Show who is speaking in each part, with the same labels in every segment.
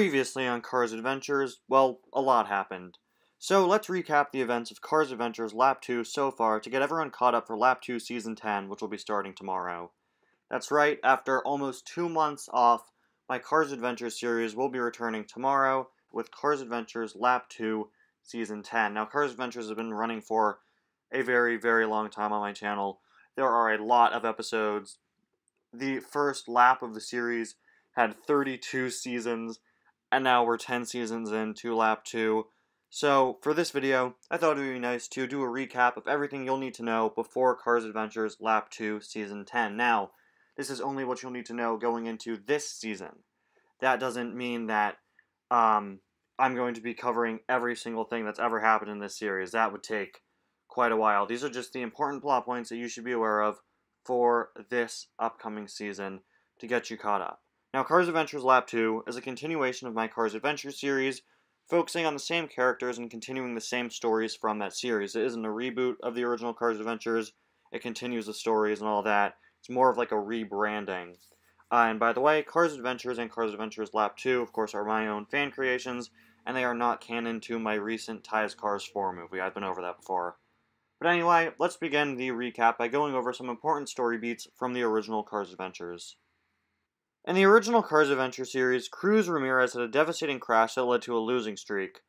Speaker 1: Previously on Cars Adventures, well, a lot happened. So let's recap the events of Cars Adventures Lap 2 so far to get everyone caught up for Lap 2 Season 10, which will be starting tomorrow. That's right, after almost 2 months off, my Cars Adventures series will be returning tomorrow with Cars Adventures Lap 2 Season 10. Now, Cars Adventures has been running for a very, very long time on my channel. There are a lot of episodes. The first lap of the series had 32 seasons, and now we're 10 seasons into Lap 2. So, for this video, I thought it would be nice to do a recap of everything you'll need to know before Cars Adventures Lap 2 Season 10. Now, this is only what you'll need to know going into this season. That doesn't mean that I'm going to be covering every single thing that's ever happened in this series. That would take quite a while. These are just the important plot points that you should be aware of for this upcoming season to get you caught up. Now, Cars Adventures Lap 2 is a continuation of my Cars Adventures series, focusing on the same characters and continuing the same stories from that series. It isn't a reboot of the original Cars Adventures. It continues the stories and all that. It's more of like a rebranding. And by the way, Cars Adventures and Cars Adventures Lap 2, of course, are my own fan creations, and they are not canon to my recent Ties Cars 4 movie. I've been over that before. But anyway, let's begin the recap by going over some important story beats from the original Cars Adventures. In the original Cars Adventure series, Cruz Ramirez had a devastating crash that led to a losing streak.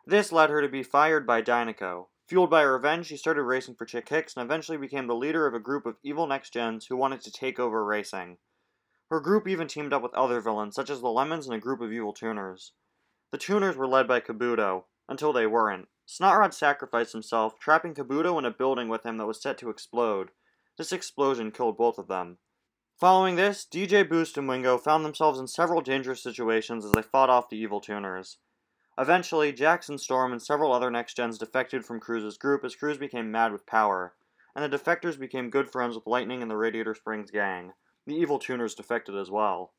Speaker 1: This led her to be fired by Dinoco. Fueled by her revenge, she started racing for Chick Hicks and eventually became the leader of a group of evil next-gens who wanted to take over racing. Her group even teamed up with other villains, such as the Lemons and a group of evil tuners. The tuners were led by Kabuto, until they weren't. Snotrod sacrificed himself, trapping Kabuto in a building with him that was set to explode. This explosion killed both of them. Following this, DJ Boost and Wingo found themselves in several dangerous situations as they fought off the evil tuners. Eventually, Jackson Storm and several other next-gens defected from Cruz's group as Cruz became mad with power, and the defectors became good friends with Lightning and the Radiator Springs gang. The evil tuners defected as well.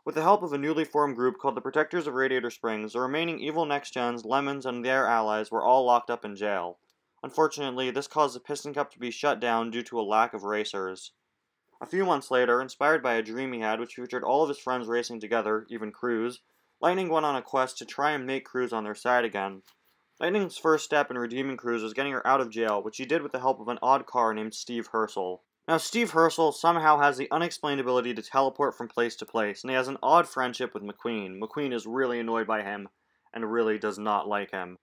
Speaker 1: With the help of a newly formed group called the Protectors of Radiator Springs, the remaining evil next-gens, Lemons, and their allies were all locked up in jail. Unfortunately, this caused the Piston Cup to be shut down due to a lack of racers. A few months later, inspired by a dream he had which featured all of his friends racing together, even Cruz, Lightning went on a quest to try and make Cruz on their side again. Lightning's first step in redeeming Cruz was getting her out of jail, which he did with the help of an odd car named Steve Herschel. Now, Steve Herschel somehow has the unexplained ability to teleport from place to place, and he has an odd friendship with McQueen. McQueen is really annoyed by him, and really does not like him.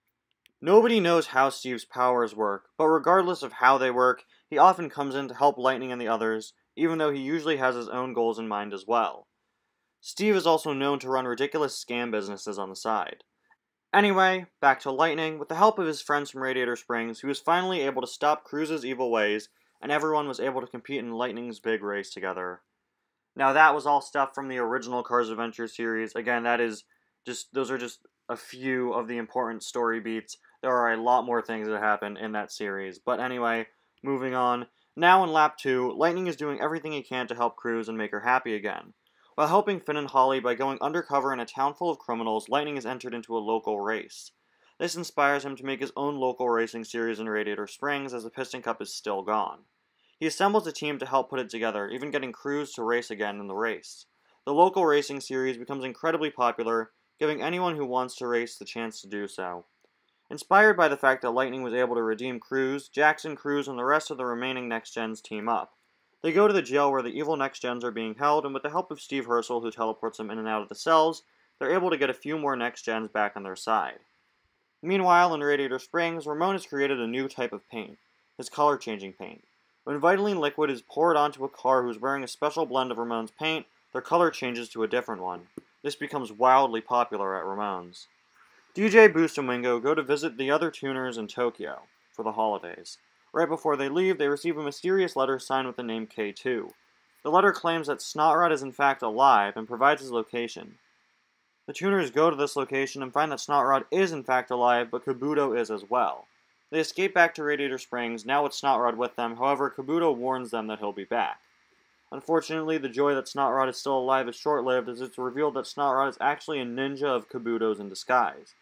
Speaker 1: Nobody knows how Steve's powers work, but regardless of how they work, he often comes in to help Lightning and the others, even though he usually has his own goals in mind as well. Steve is also known to run ridiculous scam businesses on the side. Anyway, back to Lightning. With the help of his friends from Radiator Springs, he was finally able to stop Cruz's evil ways, and everyone was able to compete in Lightning's big race together. Now, that was all stuff from the original Cars Adventure series. Again, those are just a few of the important story beats. There are a lot more things that happen in that series. But anyway, moving on. Now in Lap 2, Lightning is doing everything he can to help Cruz and make her happy again. While helping Finn and Holly by going undercover in a town full of criminals, Lightning is entered into a local race. This inspires him to make his own local racing series in Radiator Springs, as the Piston Cup is still gone. He assembles a team to help put it together, even getting Cruz to race again in the race. The local racing series becomes incredibly popular, giving anyone who wants to race the chance to do so. Inspired by the fact that Lightning was able to redeem Cruz, Jackson, Cruz, and the rest of the remaining next-gens team up. They go to the jail where the evil next-gens are being held, and with the help of Steve Herschel, who teleports them in and out of the cells, they're able to get a few more next-gens back on their side. Meanwhile, in Radiator Springs, Ramon has created a new type of paint, his color-changing paint. When Vitaline liquid is poured onto a car who's wearing a special blend of Ramon's paint, their color changes to a different one. This becomes wildly popular at Ramon's. DJ Boost and Wingo go to visit the other tuners in Tokyo for the holidays. Right before they leave, they receive a mysterious letter signed with the name K2. The letter claims that Snotrod is in fact alive and provides his location. The tuners go to this location and find that Snotrod is in fact alive, but Kabuto is as well. They escape back to Radiator Springs, now with Snotrod with them. However, Kabuto warns them that he'll be back. Unfortunately, the joy that Snotrod is still alive is short-lived, as it's revealed that Snotrod is actually a ninja of Kabuto's in disguise.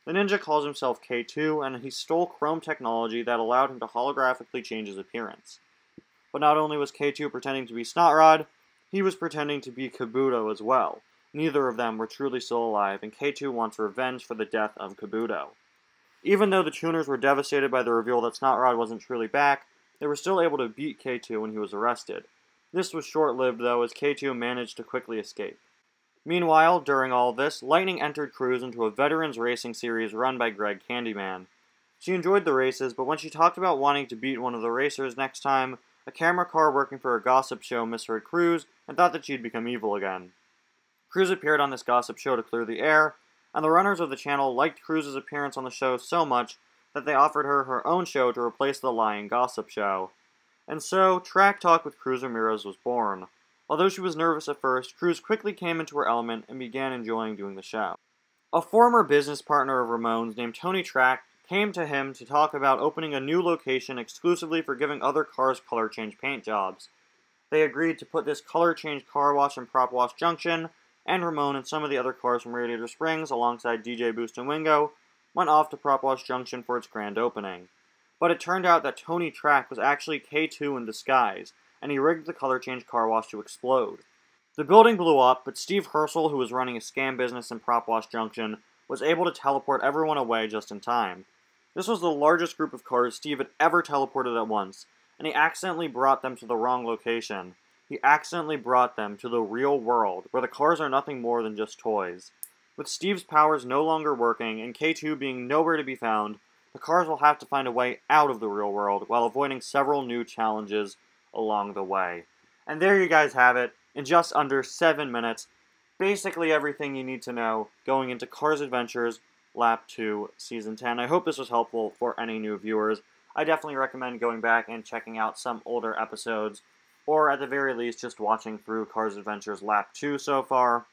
Speaker 1: The ninja calls himself K2, and he stole Chrome technology that allowed him to holographically change his appearance. But not only was K2 pretending to be Snotrod, he was pretending to be Kabuto as well. neither of them were truly still alive, and K2 wants revenge for the death of Kabuto. Even though the Tuners were devastated by the reveal that Snot Rod wasn't truly back, they were still able to beat K2 when he was arrested. This was short-lived, though, as K2 managed to quickly escape. Meanwhile, during all this, Lightning entered Cruz into a veterans racing series run by Greg Candyman. She enjoyed the races, but when she talked about wanting to beat one of the racers next time, a camera car working for a gossip show misheard Cruz and thought that she'd become evil again. Cruz appeared on this gossip show to clear the air, and the runners of the channel liked Cruz's appearance on the show so much that they offered her her own show to replace the lying gossip show. And so, Track Talk with Cruz Ramirez was born. Although she was nervous at first, Cruz quickly came into her element and began enjoying doing the show. A former business partner of Ramon's named Tony Track came to him to talk about opening a new location exclusively for giving other cars color change paint jobs. They agreed to put this color change car wash in Prop Wash Junction, and Ramon and some of the other cars from Radiator Springs, alongside DJ Boost and Wingo, went off to Prop Wash Junction for its grand opening. But it turned out that Tony Track was actually K2 in disguise, and he rigged the color change car wash to explode. The building blew up, but Steve Herschel, who was running a scam business in Prop Wash Junction, was able to teleport everyone away just in time. This was the largest group of cars Steve had ever teleported at once, and he accidentally brought them to the wrong location. He accidentally brought them to the real world, where the cars are nothing more than just toys. With Steve's powers no longer working, and K2 being nowhere to be found, the cars will have to find a way out of the real world, while avoiding several new challenges along the way. And there you guys have it, in just under 7 minutes, basically everything you need to know going into Cars Adventures Lap 2 Season 10. I hope this was helpful for any new viewers. I definitely recommend going back and checking out some older episodes, or at the very least just watching through Cars Adventures Lap 2 so far,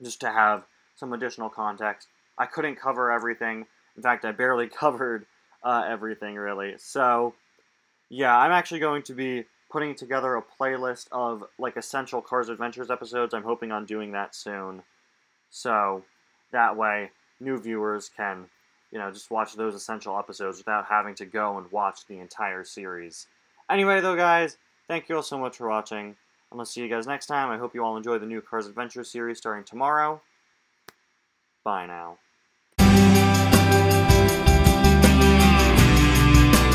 Speaker 1: just to have some additional context. I couldn't cover everything. In fact, I barely covered everything, really. So, yeah, I'm actually going to be putting together a playlist of, like, essential Cars Adventures episodes. I'm hoping on doing that soon. So, that way, new viewers can, just watch those essential episodes without having to go and watch the entire series. Anyway, though, guys, thank you all so much for watching. I'm going to see you guys next time. I hope you all enjoy the new Cars Adventures series starting tomorrow. Bye now.